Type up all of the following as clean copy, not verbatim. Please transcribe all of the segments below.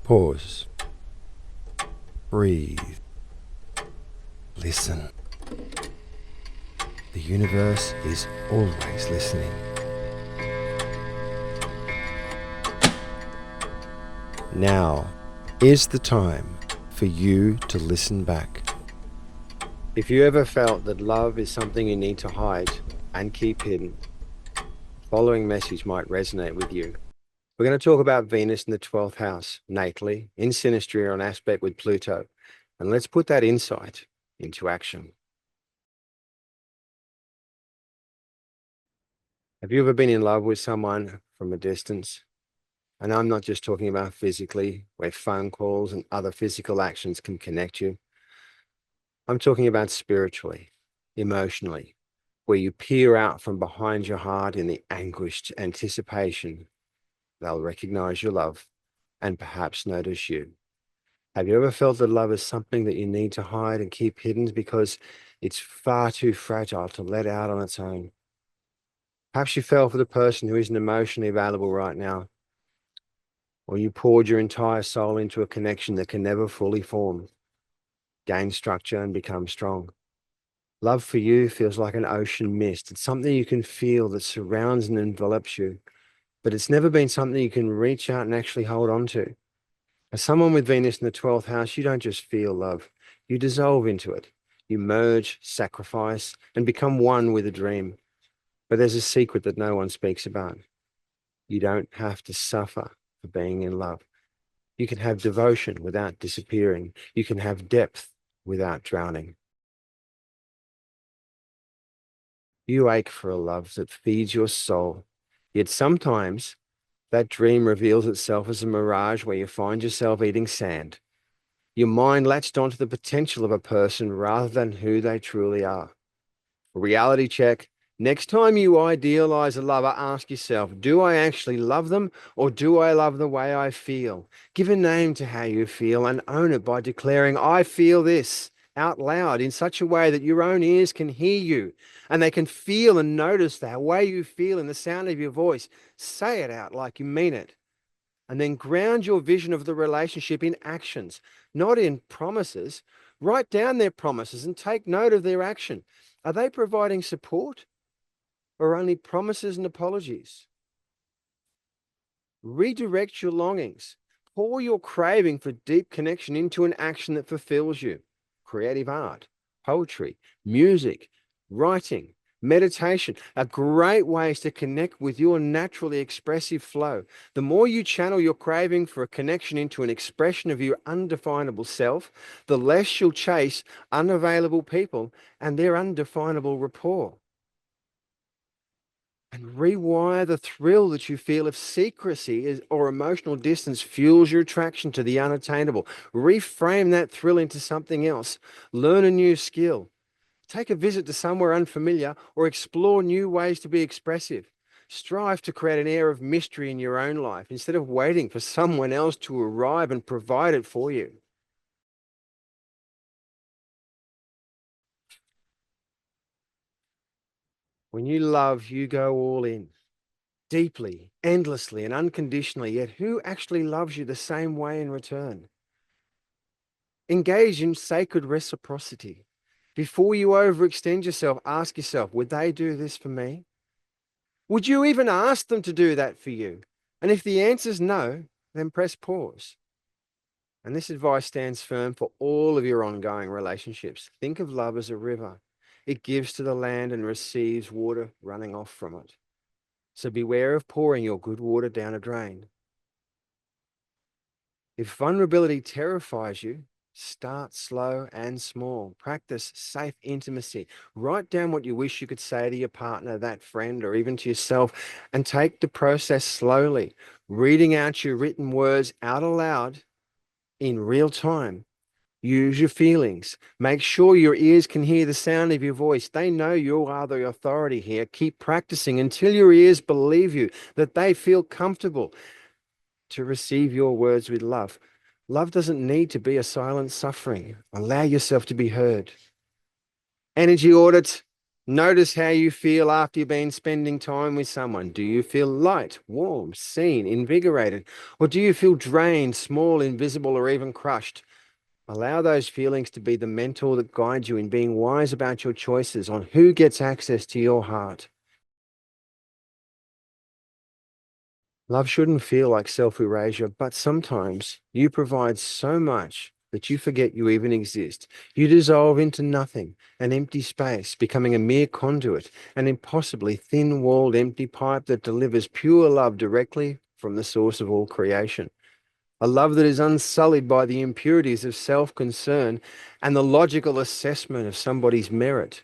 Pause. Breathe. Listen. The universe is always listening. Now is the time for you to listen back. If you ever felt that love is something you need to hide and keep hidden, the following message might resonate with you. We're going to talk about Venus in the 12th house, natally, in synastry or an aspect with Pluto. And let's put that insight into action. Have you ever been in love with someone from a distance? And I'm not just talking about physically, where phone calls and other physical actions can connect you. I'm talking about spiritually, emotionally, where you peer out from behind your heart in the anguished anticipation they'll recognize your love and perhaps notice you. Have you ever felt that love is something that you need to hide and keep hidden because it's far too fragile to let out on its own? Perhaps you fell for the person who isn't emotionally available right now, or you poured your entire soul into a connection that can never fully form, gain structure, and become strong. Love for you feels like an ocean mist. It's something you can feel that surrounds and envelops you, but it's never been something you can reach out and actually hold on to. As someone with Venus in the 12th house, you don't just feel love, you dissolve into it. You merge, sacrifice, and become one with a dream. But there's a secret that no one speaks about. You don't have to suffer for being in love. You can have devotion without disappearing. You can have depth without drowning. You ache for a love that feeds your soul. Yet sometimes that dream reveals itself as a mirage where you find yourself eating sand. Your mind latched onto the potential of a person rather than who they truly are. A reality check. Next time you idealize a lover, ask yourself, do I actually love them or do I love the way I feel? Give a name to how you feel and own it by declaring, I feel this out loud in such a way that your own ears can hear you and they can feel and notice that way you feel in the sound of your voice. Say it out like you mean it. And then ground your vision of the relationship in actions, not in promises. Write down their promises and take note of their action. Are they providing support or only promises and apologies? Redirect your longings. Pour your craving for deep connection into an action that fulfills you. Creative art, poetry, music, writing, meditation are great ways to connect with your naturally expressive flow. The more you channel your craving for a connection into an expression of your undefinable self, the less you'll chase unavailable people and their undefinable rapport. And rewire the thrill that you feel if secrecy or emotional distance fuels your attraction to the unattainable. Reframe that thrill into something else. Learn a new skill. Take a visit to somewhere unfamiliar or explore new ways to be expressive. Strive to create an air of mystery in your own life instead of waiting for someone else to arrive and provide it for you. When you love, you go all in. Deeply, endlessly, and unconditionally, yet who actually loves you the same way in return? Engage in sacred reciprocity. Before you overextend yourself, ask yourself, would they do this for me? Would you even ask them to do that for you? And if the answer is no, then press pause. And this advice stands firm for all of your ongoing relationships. Think of love as a river. It gives to the land and receives water running off from it. So beware of pouring your good water down a drain. If vulnerability terrifies you, start slow and small. Practice safe intimacy. Write down what you wish you could say to your partner, that friend, or even to yourself, and take the process slowly. Reading out your written words out aloud in real time. Use your feelings. Make sure your ears can hear the sound of your voice. They know you are the authority here. Keep practicing until your ears believe you, that they feel comfortable to receive your words with love. Love doesn't need to be a silent suffering. Allow yourself to be heard. Energy audit. Notice how you feel after you've been spending time with someone. Do you feel light, warm, seen, invigorated? Or do you feel drained, small, invisible, or even crushed? Allow those feelings to be the mentor that guides you in being wise about your choices on who gets access to your heart. Love shouldn't feel like self-erasure, but sometimes you provide so much that you forget you even exist. You dissolve into nothing, an empty space, becoming a mere conduit, an impossibly thin-walled empty pipe that delivers pure love directly from the source of all creation. A love that is unsullied by the impurities of self-concern and the logical assessment of somebody's merit.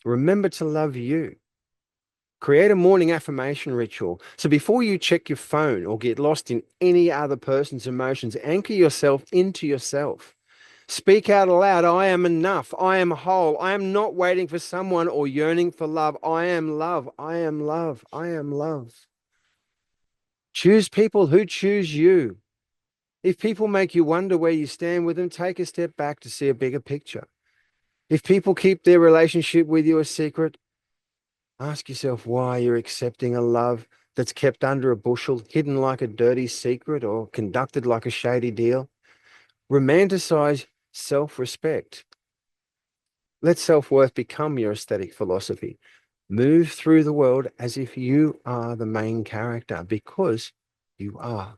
Remember to love you. Create a morning affirmation ritual. So before you check your phone or get lost in any other person's emotions, anchor yourself into yourself. Speak out aloud, I am enough. I am whole. I am not waiting for someone or yearning for love. I am love. I am love. I am love. Choose people who choose you. If people make you wonder where you stand with them, take a step back to see a bigger picture. If people keep their relationship with you a secret, ask yourself why you're accepting a love that's kept under a bushel, hidden like a dirty secret, or conducted like a shady deal. Romanticize self-respect. Let self-worth become your aesthetic philosophy. Move through the world as if you are the main character, because you are.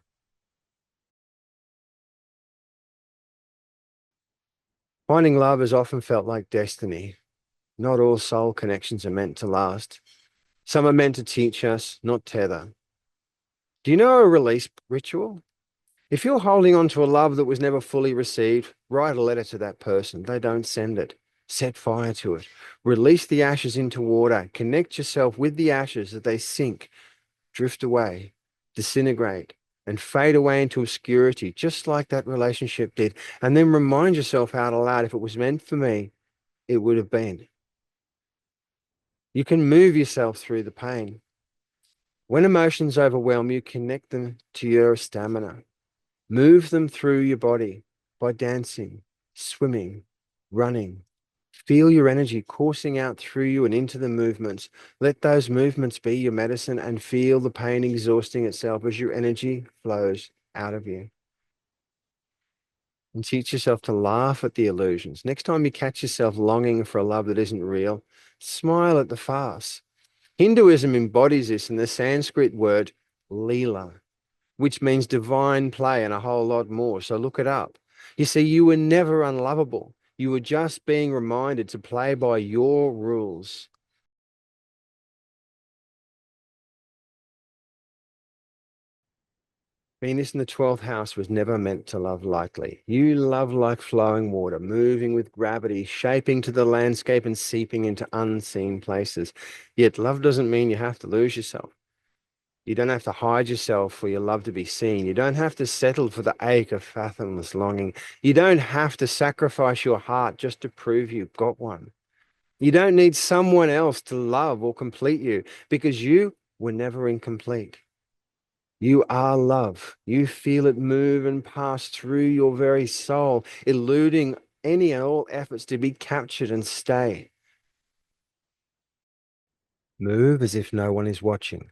Finding love has often felt like destiny. Not all soul connections are meant to last. Some are meant to teach us, not tether. Do you know a release ritual? If you're holding on to a love that was never fully received, write a letter to that person. They don't send it. Set fire to it. Release the ashes into water. Connect yourself with the ashes that they sink, drift away, disintegrate, and fade away into obscurity, just like that relationship did. And then remind yourself out aloud, if it was meant for me, it would have been. You can move yourself through the pain. When emotions overwhelm you, connect them to your stamina. Move them through your body by dancing, swimming, running. Feel your energy coursing out through you and into the movements. Let those movements be your medicine and feel the pain exhausting itself as your energy flows out of you. And teach yourself to laugh at the illusions. Next time you catch yourself longing for a love that isn't real, smile at the farce. Hinduism embodies this in the Sanskrit word lila, which means divine play and a whole lot more. So look it up. You see, you were never unlovable. You were just being reminded to play by your rules. Venus in the 12th house was never meant to love lightly. You love like flowing water, moving with gravity, shaping to the landscape and seeping into unseen places. Yet love doesn't mean you have to lose yourself. You don't have to hide yourself for your love to be seen. You don't have to settle for the ache of fathomless longing. You don't have to sacrifice your heart just to prove you've got one. You don't need someone else to love or complete you, because you were never incomplete. You are love. You feel it move and pass through your very soul, eluding any and all efforts to be captured and stay. Move as if no one is watching,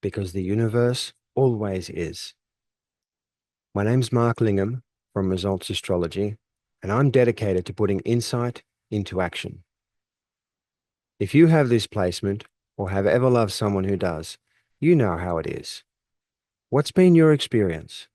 because the universe always is. My name's Mark Lingham from Results Astrology, and I'm dedicated to putting insight into action. If you have this placement or have ever loved someone who does, you know how it is. What's been your experience?